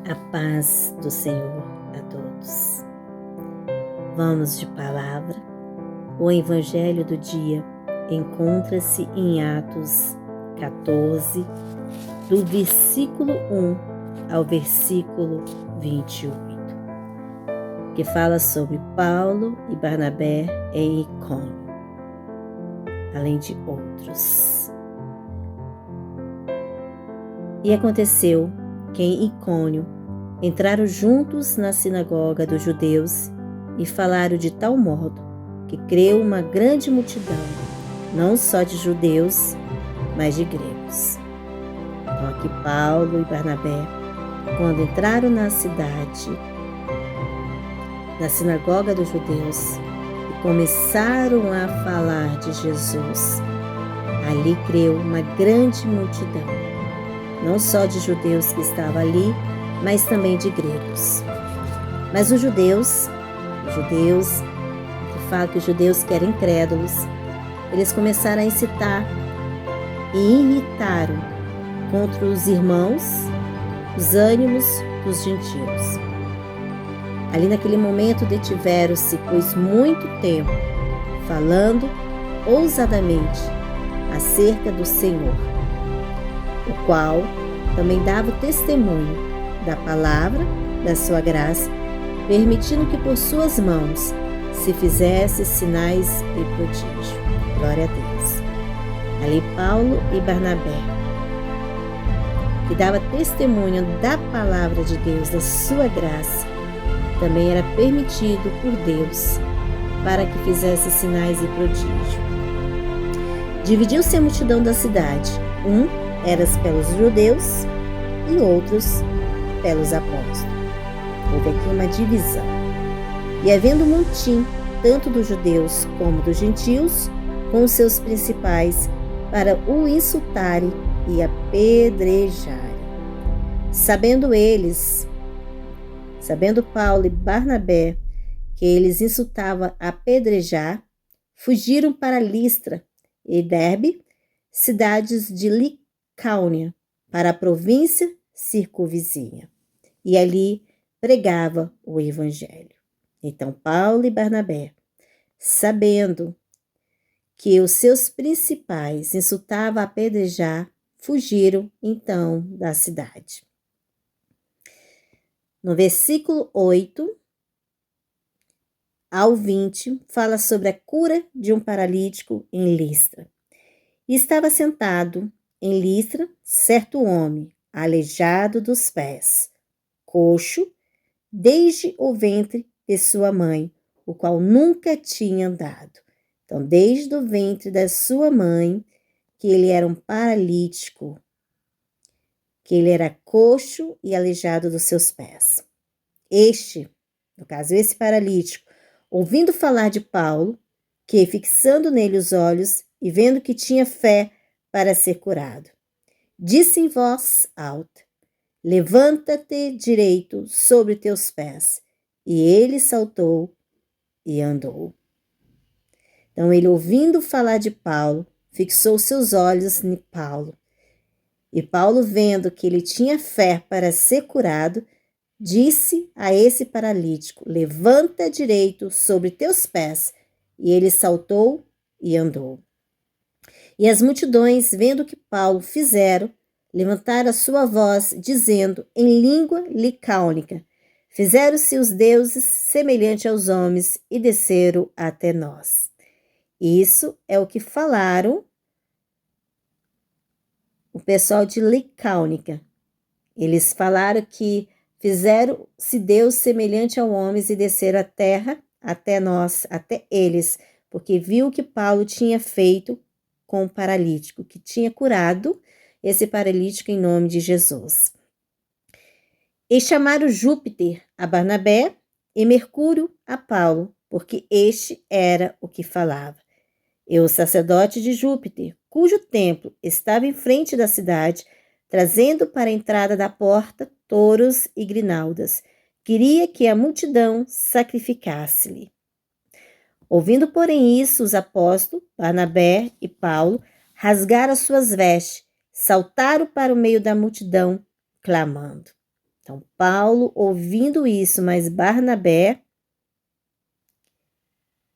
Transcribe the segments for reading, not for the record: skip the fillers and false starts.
A paz do Senhor a todos. Vamos de palavra. O Evangelho do dia encontra-se em Atos 14, do versículo 1 ao versículo 28, que fala sobre Paulo e Barnabé em Icônio, além de outros. E aconteceu que em Icônio entraram juntos na sinagoga dos judeus e falaram de tal modo que creu uma grande multidão, não só de judeus, mas de gregos. Então aqui Paulo e Barnabé, quando entraram na cidade, na sinagoga dos judeus, e começaram a falar de Jesus, ali creu uma grande multidão, não só de judeus que estavam ali, mas também de gregos. Mas os judeus, que falam que os judeus que eram incrédulos, eles começaram a incitar e irritaram contra os irmãos, os ânimos dos gentios. Ali naquele momento detiveram-se, pois muito tempo, falando ousadamente acerca do Senhor, o qual também dava o testemunho da palavra da sua graça, permitindo que por suas mãos se fizesse sinais e prodígio. Glória a Deus. Ali Paulo e Barnabé, que dava testemunho da palavra de Deus, da sua graça, também era permitido por Deus para que fizesse sinais e prodígio. Dividiu-se a multidão da cidade, era pelos judeus e outros pelos apóstolos. Houve aqui uma divisão. E havendo um montim, tanto dos judeus como dos gentios, com os seus principais, para o insultarem e apedrejarem. Sabendo Paulo e Barnabé que eles insultavam a apedrejar, fugiram para Listra e Derbe, cidades de Licáunia, para a província circunvizinha, e ali pregava o Evangelho. Então Paulo e Barnabé, sabendo que os seus principais insultavam a apedrejar, fugiram então da cidade. No versículo 8 ao 20, fala sobre a cura de um paralítico em Listra. E estava sentado em Listra certo homem, aleijado dos pés, coxo, desde o ventre de sua mãe, o qual nunca tinha andado. Então, desde o ventre da sua mãe, que ele era um paralítico, que ele era coxo e aleijado dos seus pés. Esse paralítico, ouvindo falar de Paulo, que fixando nele os olhos e vendo que tinha fé para ser curado, disse em voz alta: levanta-te direito sobre teus pés. E ele saltou e andou. Então ele, ouvindo falar de Paulo, fixou seus olhos em Paulo. E Paulo, vendo que ele tinha fé para ser curado, disse a esse paralítico: levanta direito sobre teus pés. E ele saltou e andou. E as multidões, vendo o que Paulo fizeram, levantaram a sua voz, dizendo em língua licáunica: fizeram-se os deuses semelhante aos homens e desceram até nós. Isso é o que falaram o pessoal de Licáunica. Eles falaram que fizeram-se Deus semelhante aos homens e desceram a terra até nós, até eles, porque viu que Paulo tinha feito com o paralítico, que tinha curado esse paralítico em nome de Jesus. E chamaram Júpiter a Barnabé e Mercúrio a Paulo, porque este era o que falava. E o sacerdote de Júpiter, cujo templo estava em frente da cidade, trazendo para a entrada da porta touros e grinaldas, queria que a multidão sacrificasse-lhe. Ouvindo, porém, isso, os apóstolos, Barnabé e Paulo, rasgaram suas vestes, saltaram para o meio da multidão, clamando. Então, Paulo, ouvindo isso, mas Barnabé,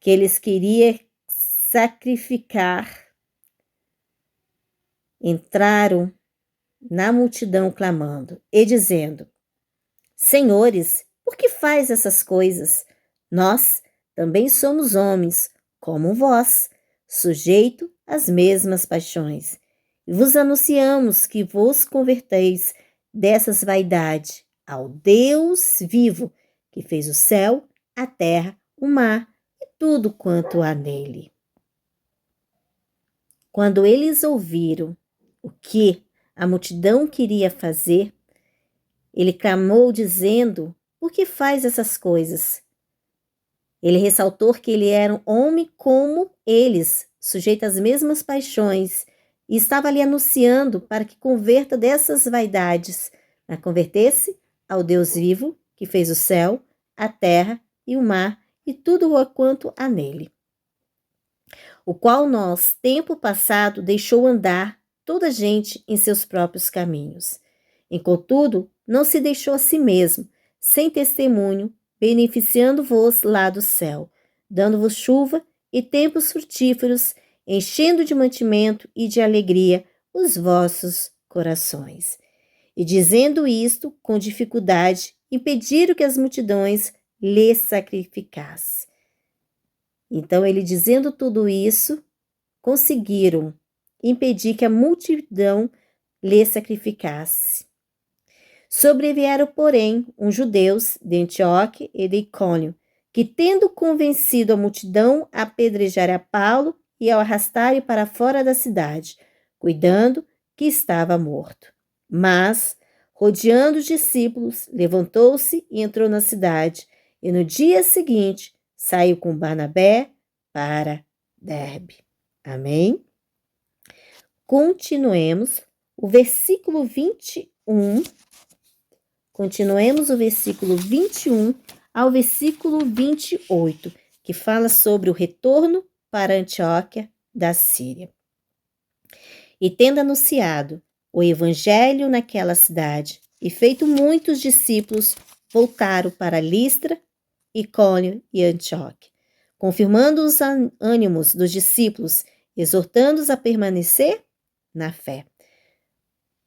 que eles queriam sacrificar, entraram na multidão clamando e dizendo: Senhores, por que faz essas coisas? Nós também somos homens, como vós, sujeito às mesmas paixões. E vos anunciamos que vos converteis dessas vaidades ao Deus vivo, que fez o céu, a terra, o mar e tudo quanto há nele. Quando eles ouviram o que a multidão queria fazer, ele clamou dizendo: por que faz essas coisas? Ele ressaltou que ele era um homem como eles, sujeito às mesmas paixões, e estava ali anunciando para que converta dessas vaidades, para converter-se ao Deus vivo, que fez o céu, a terra e o mar e tudo o quanto há nele, o qual nós, tempo passado, deixou andar toda a gente em seus próprios caminhos. Contudo, não se deixou a si mesmo, sem testemunho, beneficiando-vos lá do céu, dando-vos chuva e tempos frutíferos, enchendo de mantimento e de alegria os vossos corações. E dizendo isto, com dificuldade, impediram que as multidões lhe sacrificassem. Então, ele dizendo tudo isso, conseguiram impedir que a multidão lhe sacrificasse. Sobrevieram, porém, uns judeus de Antioquia e de Icônio, que, tendo convencido a multidão a apedrejar a Paulo e a arrastarem para fora da cidade, cuidando que estava morto. Mas, rodeando os discípulos, levantou-se e entrou na cidade, e no dia seguinte saiu com Barnabé para Derbe. Amém? Continuemos o versículo 21. Continuemos o versículo 21 ao versículo 28, que fala sobre o retorno para Antioquia da Síria. E tendo anunciado o evangelho naquela cidade e feito muitos discípulos, voltaram para Listra, Icônio e Antioquia, confirmando os ânimos dos discípulos, exortando-os a permanecer na fé.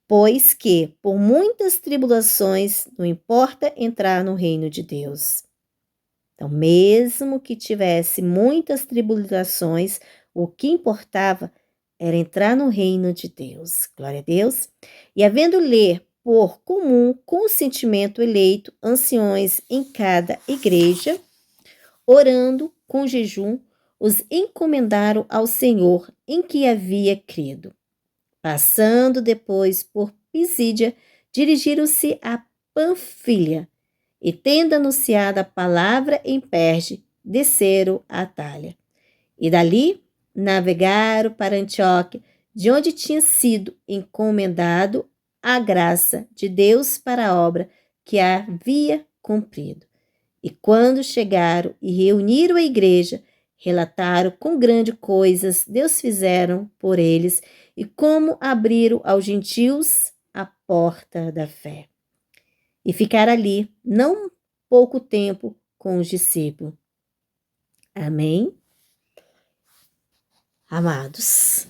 Pois que, por muitas tribulações, não importa entrar no reino de Deus. Então, mesmo que tivesse muitas tribulações, o que importava era entrar no reino de Deus. Glória a Deus. E havendo ler por comum consentimento eleito anciões em cada igreja, orando com jejum, os encomendaram ao Senhor em que havia crido. Passando depois por Pisídia, dirigiram-se a Panfilha, e tendo anunciado a palavra em Perge, desceram a Atália. E dali navegaram para Antioquia, de onde tinha sido encomendado a graça de Deus para a obra que havia cumprido. E quando chegaram e reuniram a igreja, relataram com grande coisas Deus fizeram por eles e como abriram aos gentios a porta da fé. E ficaram ali não pouco tempo com os discípulos. Amém? Amados,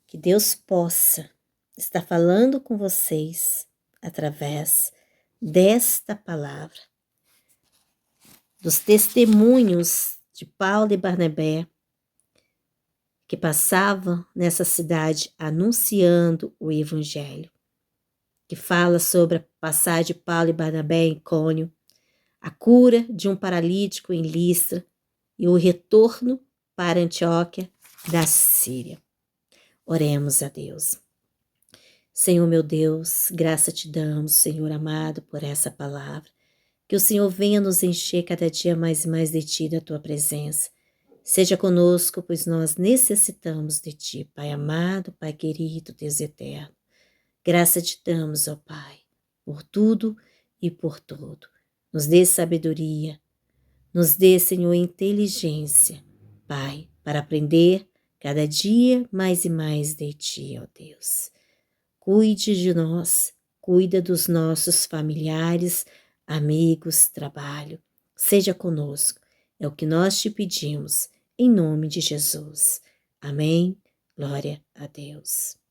que Deus possa estar falando com vocês através desta palavra, dos testemunhos de Paulo e Barnabé, que passavam nessa cidade anunciando o evangelho, que fala sobre a passagem de Paulo e Barnabé em Icônio, a cura de um paralítico em Listra e o retorno para Antioquia da Síria. Oremos a Deus. Senhor meu Deus, graça te damos, Senhor amado, por essa palavra. Que o Senhor venha nos encher cada dia mais e mais de Ti, da Tua presença. Seja conosco, pois nós necessitamos de Ti, Pai amado, Pai querido, Deus eterno. Graça te damos, ó Pai, por tudo e por tudo. Nos dê sabedoria, nos dê, Senhor, inteligência, Pai, para aprender cada dia mais e mais de Ti, ó Deus. Cuide de nós, cuida dos nossos familiares, amigos, trabalho. Seja conosco. É o que nós te pedimos, em nome de Jesus. Amém. Glória a Deus.